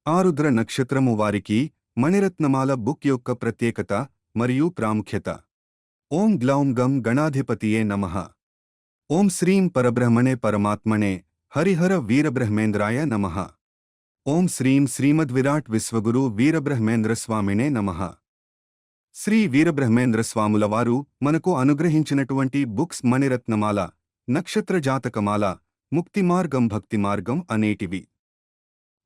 ఆరుద్ర నక్షత్రము వారికి మణిరత్నమాల బుక్ యొక్క ప్రత్యేకత మరియు ప్రాముఖ్యత. ఓం గ్లౌం గం గణాధిపతియే నమః. ఓం శ్రీం పరబ్రహ్మణే పరమాత్మనే హరిహర వీరబ్రహ్మేంద్రాయ నమః. ఓం శ్రీం శ్రీమద్విరాట్ విశ్వగురు వీరబ్రహ్మేంద్రస్వామినే నమః. శ్రీ వీరబ్రహ్మేంద్రస్వాముల వారు మనకు అనుగ్రహించినటువంటి బుక్స్ మణిరత్నమాల, నక్షత్ర జాతకమాల, ముక్తిమార్గం, భక్తిమార్గం అనేటివి.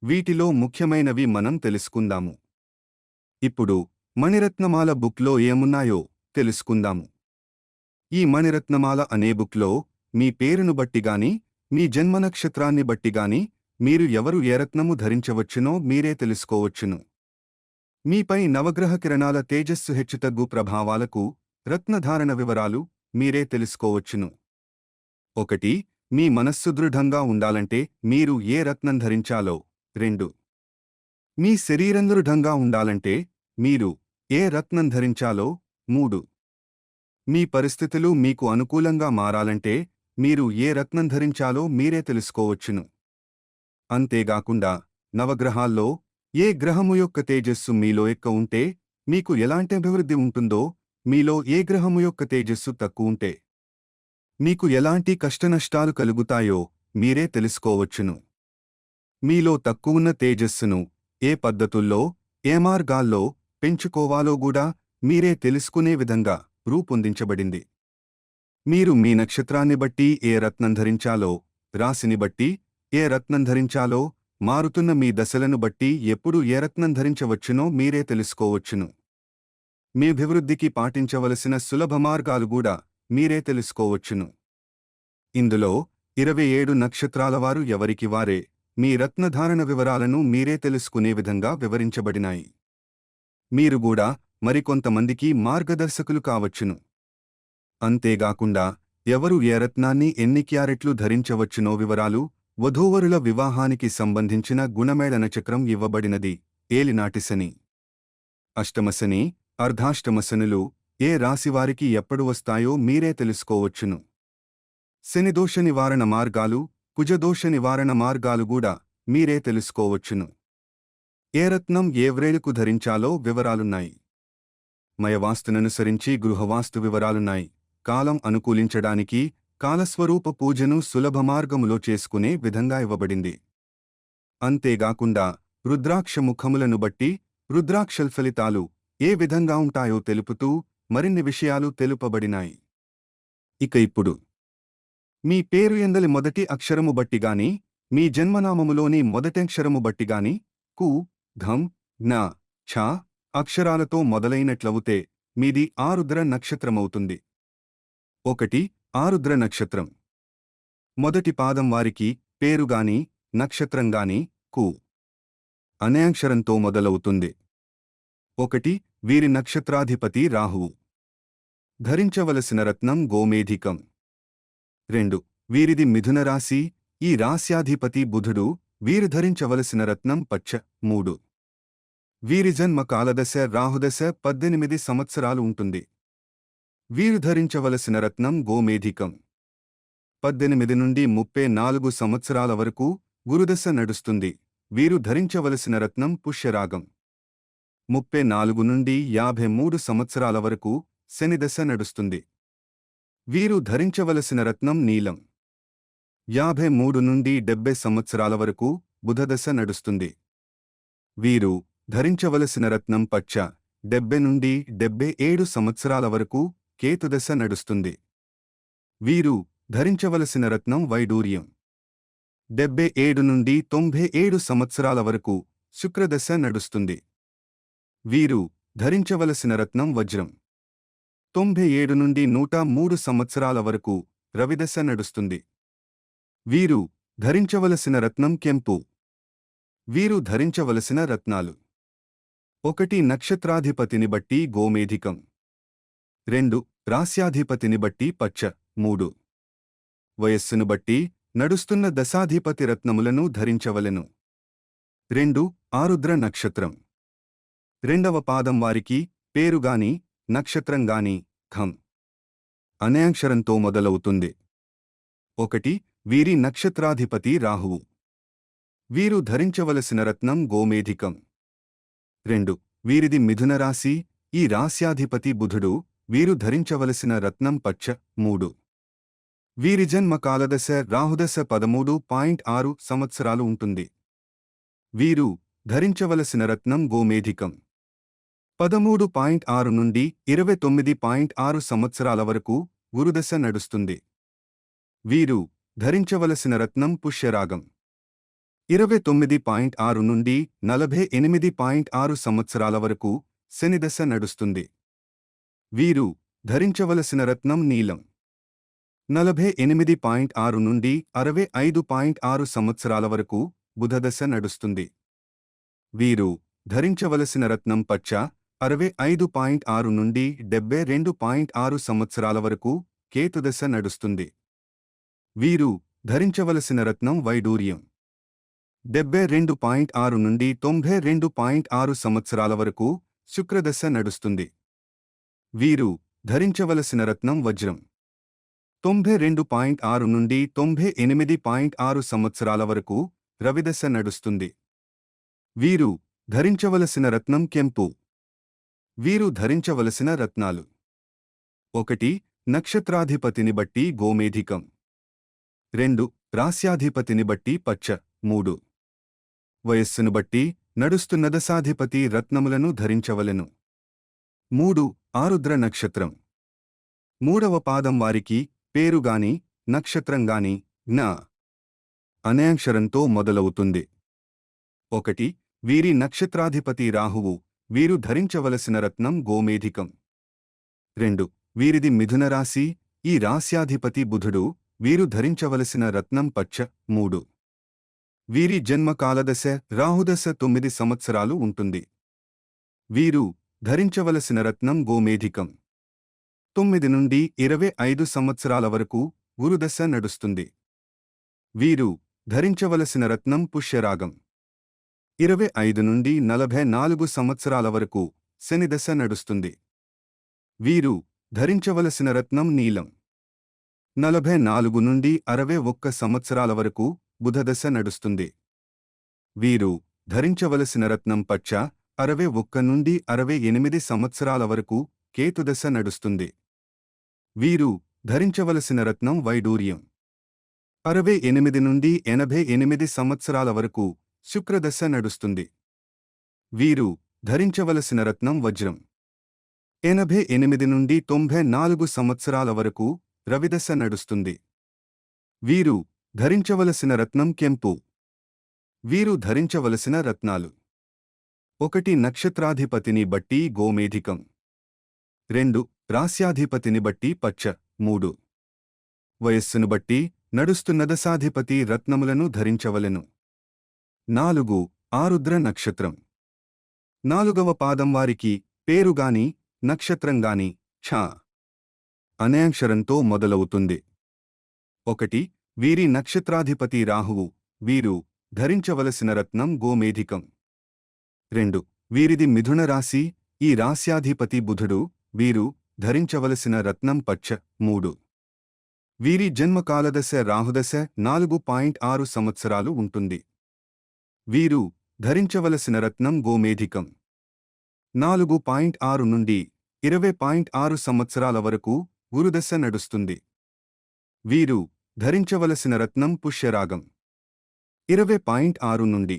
వీటిలో ముఖ్యమైనవి మనం తెలుసుకుందాము. ఇప్పుడు మణిరత్నమాల బుక్లో ఏమున్నాయో తెలుసుకుందాము. ఈ మణిరత్నమాల అనే బుక్లో మీ పేరును బట్టిగాని, మీ జన్మనక్షత్రాన్ని బట్టిగాని మీరు ఎవరు ఏ రత్నము ధరించవచ్చునో మీరే తెలుసుకోవచ్చును. మీపై నవగ్రహ కిరణాల తేజస్సు హెచ్చుతగ్గు ప్రభావాలకు రత్నధారణ వివరాలు మీరే తెలుసుకోవచ్చును. 1. మీ మనస్సు దృఢంగా ఉండాలంటే మీరు ఏ రత్నం ధరించాలో. 2. మీ శరీరం దృఢంగా ఉండాలంటే మీరు ఏ రత్నం ధరించాలో. 3. మీ పరిస్థితులు మీకు అనుకూలంగా మారాలంటే మీరు ఏ రత్నం ధరించాలో మీరే తెలుసుకోవచ్చును. అంతేగాకుండా నవగ్రహాల్లో ఏ గ్రహము యొక్క తేజస్సు మీలో ఎక్కువ ఉంటే మీకు ఎలాంటి అభివృద్ధి ఉంటుందో, మీలో ఏ గ్రహము యొక్క తేజస్సు తక్కువ ఉంటే మీకు ఎలాంటి కష్టనష్టాలు కలుగుతాయో మీరే తెలుసుకోవచ్చును. మీలో తక్కువున్న తేజస్సును ఏ పద్ధతుల్లో, ఏ మార్గాల్లో పెంచుకోవాలో కూడా మీరే తెలుసుకునే విధంగా రూపొందించబడింది. మీరు మీ నక్షత్రాన్ని బట్టి ఏ రత్నం ధరించాలో, రాశిని బట్టి ఏ రత్నం ధరించాలో, మారుతున్న మీ దశలను బట్టి ఎప్పుడు ఏ రత్నం ధరించవచ్చునో మీరే తెలుసుకోవచ్చును. మీ అభివృద్ధికి పాటించవలసిన సులభ మార్గాలు కూడా మీరే తెలుసుకోవచ్చును. ఇందులో 27 నక్షత్రాల వారు ఎవరికి వారే మీ రత్నధారణ వివరాలను మీరే తెలుసుకునే విధంగా వివరించబడినాయి. మీరు కూడా మరికొంతమందికి మార్గదర్శకులు కావచ్చును. అంతేగాకుండా ఎవరు ఏ రత్నాన్ని ఎన్ని క్యారెట్లు ధరించవచ్చునో వివరాలు, వధూవరుల వివాహానికి సంబంధించిన గుణమేళన చక్రం ఇవ్వబడినది. ఏలినాటి శని, అష్టమశని, అర్ధాష్టమశనులు ఏ రాశివారికి ఎప్పుడు వస్తాయో మీరే తెలుసుకోవచ్చును. శనిదోష నివారణ మార్గాలు, కుజదోష నివారణ మార్గాలు కూడా మీరే తెలుసుకోవచ్చును. ఏ రత్నం ఏ వ్రేలుకు ధరించాలో వివరాలున్నాయి. మయవాస్తుననుసరించి గృహవాస్తు వివరాలున్నాయి. కాలం అనుకూలించడానికి కాలస్వరూప పూజను సులభ మార్గములో చేసుకునే విధంగా ఇవ్వబడింది. అంతేగాకుండా రుద్రాక్ష ముఖములను బట్టి రుద్రాక్షల్ ఫలితాలు ఏ విధంగా ఉంటాయో తెలుపుతూ మరిన్ని విషయాలు తెలుపబడినాయి. ఇక ఇప్పుడు మీ పేరు ఎందలి మొదటి అక్షరము బట్టిగాని, మీ జన్మనామములోని మొదటక్షరము బట్టిగాని కు, ఘం, జ్ఞ, ఛ అక్షరాలతో మొదలైనట్లవుతే మీది ఆరుద్ర నక్షత్రమవుతుంది. 1. ఆరుద్ర నక్షత్రం. మొదటి పాదం వారికి పేరుగాని, నక్షత్రంగాని కు అనే అక్షరంతో మొదలవుతుంది. 1. వీరి నక్షత్రాధిపతి రాహువు. ధరించవలసిన రత్నం గోమేధికం. 2. వీరిది మిథున రాశి. ఈ రాశ్యాధిపతి బుధుడు. వీరు ధరించవలసిన రత్నం పచ్చ. 3. వీరి జన్మ కాలదశ రాహుదశ 18 సంవత్సరాలు ఉంటుంది. వీరు ధరించవలసిన రత్నం గోమేధికం. 18 నుండి 34 సంవత్సరాల వరకు గురుదశ నడుస్తుంది. వీరు ధరించవలసిన రత్నం పుష్యరాగం. 34 నుండి 53 సంవత్సరాల వరకు శనిదశ నడుస్తుంది. వీరు ధరించవలసిన రత్నం నీలం. 53 నుండి 70 సంవత్సరాల వరకు బుధదశ నడుస్తుంది. వీరు ధరించవలసిన రత్నం పచ్చ. 70 నుండి 77 సంవత్సరాల వరకు కేతుదశ నడుస్తుంది. వీరు ధరించవలసిన రత్నం వైడూర్యం. 77 నుండి 97 సంవత్సరాల వరకు శుక్రదశ నడుస్తుంది. వీరు ధరించవలసిన రత్నం వజ్రం. 97 నుండి 103 సంవత్సరాల వరకు రవిదశ నడుస్తుంది. వీరు ధరించవలసిన రత్నం కెంపు. వీరు ధరించవలసిన రత్నాలు: 1. నక్షత్రాధిపతిని బట్టి గోమేధికం. 2. రాస్యాధిపతిని బట్టి పచ్చ. 3. వయస్సును బట్టి నడుస్తున్న దశాధిపతి రత్నములను ధరించవలెను. 2. ఆరుద్ర నక్షత్రం. 2వ పాదం వారికి పేరుగాని, నక్షత్రంగాని ఖం అనే అక్షరంతో మొదలవుతుంది. 1. వీరి నక్షత్రాధిపతి రాహువు. వీరు ధరించవలసిన రత్నం గోమేధికం. 2. వీరిది మిథున రాశి. ఈ రాశ్యాధిపతి బుధుడు. వీరు ధరించవలసిన రత్నం పచ్చ. 3. వీరి జన్మ కాలదశ రాహుదశ 13.6 సంవత్సరాలు ఉంటుంది. వీరు ధరించవలసిన రత్నం గోమేధికం. 13.6 నుండి 29.6 సంవత్సరాల వరకు గురుదశ నడుస్తుంది. వీరు ధరించవలసిన రత్నం పుష్యరాగం. 29.6 నుండి 48.6 సంవత్సరాల వరకు శనిదశ నడుస్తుంది. వీరు ధరించవలసిన రత్నం నీలం. 48.6 నుండి 65.6 సంవత్సరాల వరకు బుధదశ నడుస్తుంది. వీరు ధరించవలసిన రత్నం పచ్చ. 65.6 నుండి 72.6 సంవత్సరాల వరకు కేతుదశ నడుస్తుంది. వీరు ధరించవలసిన రత్నం వైడూర్యం. 72.6 నుండి 92.6 సంవత్సరాల వరకు శుక్రదశ నడుస్తుంది. వీరు ధరించవలసిన రత్నం వజ్రం. 92.6 నుండి 98.6 సంవత్సరాల వరకు రవిదశ నడుస్తుంది. వీరు ధరించవలసిన రత్నం కెంపు. వీరు ధరించవలసిన రత్నాలు: 1. నక్షత్రాధిపతిని బట్టి గోమేధికం. 2. రాస్యాధిపతిని బట్టి పచ్చ. 3. వయస్సును బట్టి నడుస్తున్న దశాధిపతి రత్నములను ధరించవలెను. 3. ఆరుద్ర నక్షత్రం. 3వ పాదం వారికి పేరుగాని నక్షత్రంగాని జ్ఞ అనే అక్షరంతో మొదలవుతుంది. 1. వీరి నక్షత్రాధిపతి రాహువు. వీరు ధరించవలసిన రత్నం గోమేధికం. 2. వీరిది మిథున రాశి. ఈ రాశ్యాధిపతి బుధుడు. వీరు ధరించవలసిన రత్నం పచ్చ. 3. వీరి జన్మ కాలదశ రాహుదశ 9 సంవత్సరాలు ఉంటుంది. వీరు ధరించవలసిన రత్నం గోమేధికం. 9 నుండి 25 సంవత్సరాల వరకు గురుదశ నడుస్తుంది. వీరు ధరించవలసిన రత్నం పుష్యరాగం. 25 నుండి 44 సంవత్సరాల వరకు శనిదశ నడుస్తుంది. వీరు ధరించవలసిన రత్నం నీలం. 44 నుండి 61 సంవత్సరాల వరకు బుధదశ నడుస్తుంది. వీరు ధరించవలసిన రత్నం పచ్చ. 61 నుండి 68 సంవత్సరాల వరకు కేతుదశ నడుస్తుంది. వీరు ధరించవలసిన రత్నం వైడూర్యం. 68 నుండి 88 సంవత్సరాల వరకు శుక్రదశ నడుస్తుంది. వీరు ధరించవలసిన రత్నం వజ్రం. 88 నుండి 94 సంవత్సరాల వరకు రవిదశ నడుస్తుంది. వీరు ధరించవలసిన రత్నం కెంపు. వీరు ధరించవలసిన రత్నాలు: 1. నక్షత్రాధిపతిని బట్టి గోమేధికం. 2. రాస్యాధిపతిని బట్టి పచ్చ. 3. వయస్సును బట్టి నడుస్తున్న దశాధిపతి రత్నములను ధరించవలెను. 4. ఆరుద్ర నక్షత్రం. 4వ పాదం వారికి పేరుగాని నక్షత్రంగాని ఛ అనే అక్షరంతో మొదలవుతుంది. 1. వీరి నక్షత్రాధిపతి రాహువు. వీరు ధరించవలసిన రత్నం గోమేధికం. 2. వీరిది మిథున రాశి. ఈ రాస్యాధిపతి బుధుడు. వీరు ధరించవలసిన రత్నం పచ్చ. 3. వీరి జన్మకాలదశ రాహుదశ 4.6 సంవత్సరాలు ఉంటుంది. వీరు ధరించవలసిన రత్నం గోమేధికం. 4.6 నుండి 20.6 సంవత్సరాల వరకు గురుదశ నడుస్తుంది. వీరు ధరించవలసిన రత్నం పుష్యరాగం. 20.6 నుండి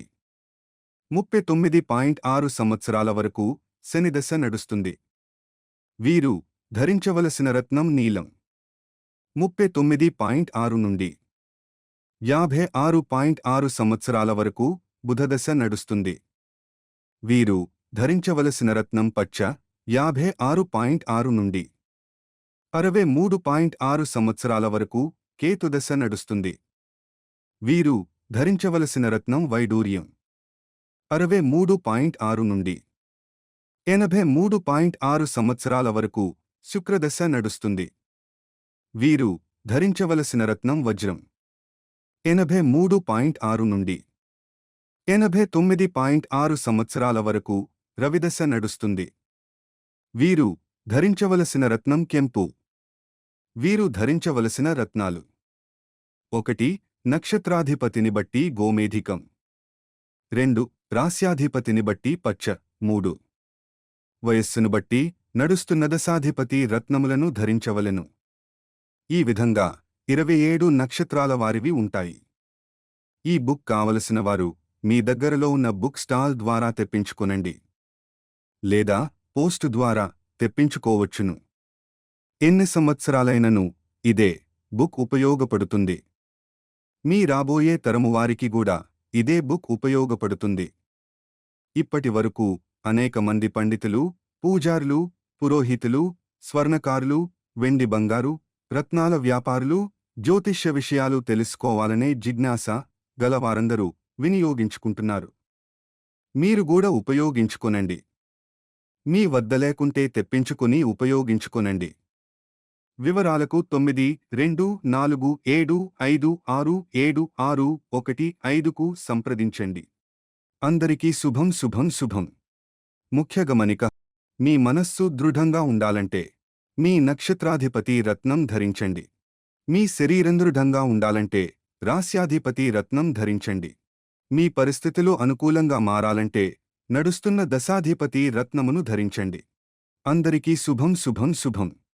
39.6 సంవత్సరాల వరకు శనిదశ నడుస్తుంది. వీరు ధరించవలసిన రత్నం నీలం. 39.6 నుండి 56.6 సంవత్సరాల వరకు బుధదశ నడుస్తుంది. వీరు ధరించవలసిన రత్నం పచ్చ. 56.6 నుండి 63.6 సంవత్సరాల వరకు కేతుదశ నడుస్తుంది. వీరు ధరించవలసిన రత్నం వైడూర్యం. 63.6 నుండి 83.6 సంవత్సరాల వరకు శుక్రదశ నడుస్తుంది. వీరు ధరించవలసిన రత్నం వజ్రం. 83.6 నుండి 89.6 సంవత్సరాల వరకు రవిదశ నడుస్తుంది. వీరు ధరించవలసిన రత్నం కెంపు. వీరు ధరించవలసిన రత్నాలు: 1. నక్షత్రాధిపతిని బట్టి గోమేధికం. 2 రాస్యాధిపతిని బట్టి పచ్చ. 3 వయస్సును బట్టి నడుస్తున్న దశాధిపతి రత్నములను ధరించవలెను. ఈ విధంగా 27 నక్షత్రాల వారివి ఉంటాయి. ఈ బుక్ కావలసిన వారు మీ దగ్గరలో ఉన్న బుక్ స్టాల్ ద్వారా తెప్పించుకొనండి, లేదా పోస్టు ద్వారా తెప్పించుకోవచ్చును. ఎన్ని సంవత్సరాలైనను ఇదే బుక్ ఉపయోగపడుతుంది. మీ రాబోయే తరము వారికి కూడా ఇదే బుక్ ఉపయోగపడుతుంది. ఇప్పటి వరకు అనేక మంది పండితులు, పూజారులు, పురోహితులు, స్వర్ణకారులు, వెండి బంగారు, రత్నాల వ్యాపారులు, జ్యోతిష్య విషయాలు తెలుసుకోవాలనే జిజ్ఞాస గలవారందరూ వినియోగించుకుంటున్నారు. మీరు కూడా ఉపయోగించుకొనండి. మీ వద్ద లేకుంటే తెప్పించుకుని ఉపయోగించుకొనండి. వివరాలకు 9247567615కు సంప్రదించండి. అందరికీ శుభం శుభం శుభం. ముఖ్య గమనిక: మీ మనస్సు దృఢంగా ఉండాలంటే మీ నక్షత్రాధిపతి రత్నం ధరించండి. మీ శరీరం దృఢంగా ఉండాలంటే రాస్యాధిపతి రత్నం ధరించండి. మీ పరిస్థితులు అనుకూలంగా మారాలంటే నడుస్తున్న దశాధిపతి రత్నమును ధరించండి. అందరికీ శుభం శుభం శుభం.